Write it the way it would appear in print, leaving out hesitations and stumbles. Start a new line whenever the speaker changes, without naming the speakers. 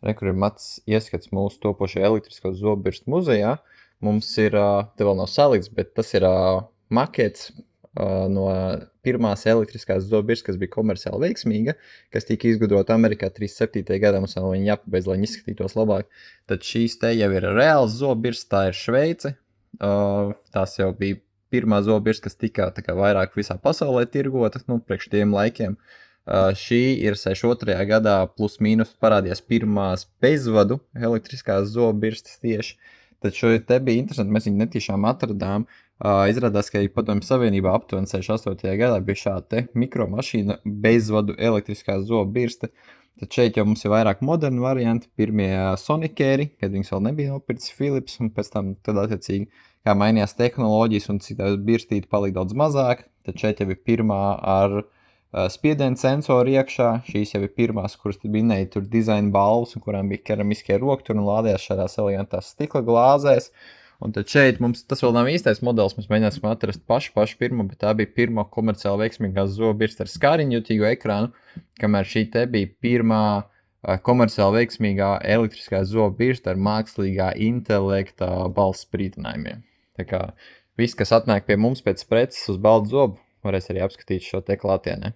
Kur ir mats ieskats mūsu topošajā elektrisko zobbirstu muzejā. Mums ir, te vēl nav salikts, bet tas ir makets no pirmās elektriskās zobbirstas, kas bija komerciāli veiksmīga, kas tika izgudrota Amerikā 37. gadā, mums vēl viņa jāpabeidz, lai viņa izskatītos labāk. Tad šīs te jau ir reāls zobbirstas, tā ir Šveice. Tās jau bija pirmā zobbirstas, kas tika vairāk visā pasaulē tirgota, priekš tiem laikiem. Šī ir 62. gadā plus mīnus parādījās pirmās bezvadu elektriskās zobbirstas tieši. Tad šo te bija interesanti, mēs viņu netīšām atradām. Izrādās, ka Padomju Savienībā aptuveni 68. gadā bija šāda te mikromašīna bezvadu elektriskā zobbirste. Tad šeit jau mums ir vairāk moderni varianti. Pirmie Sonicēri, kad viņas vēl nebija nopircis Philips, un pēc tam tad attiecīgi, kā mainījās tehnoloģijas un citās birstīti palika daudz mazāk. Tad šeit jau ir pirmā ar spiediena sensori iekšā. Šīs jau ir pirmās, kuras minēja tur dizaina balvas, un kurām bija keramiskie rokturi un lādējās šādās elegantās stikla glāzēs. Un tad šeit mums tas vēl nav īstais modelis, mēs mēģināsim atrast pašu pirmo, bet tā bija pirmā komerciāli veiksmīgā zobbirste ar skāriņjutīgu ekrānu, kamēr šī te bija pirmā komerciāli veiksmīgā elektriskā zobbirste ar mākslīgā intelekta balss sprītinājumiem. Tā kā viss, kas atnāk pie mums pēc preces uz baltu zobu, varēs arī apskatīt šo te klātienē.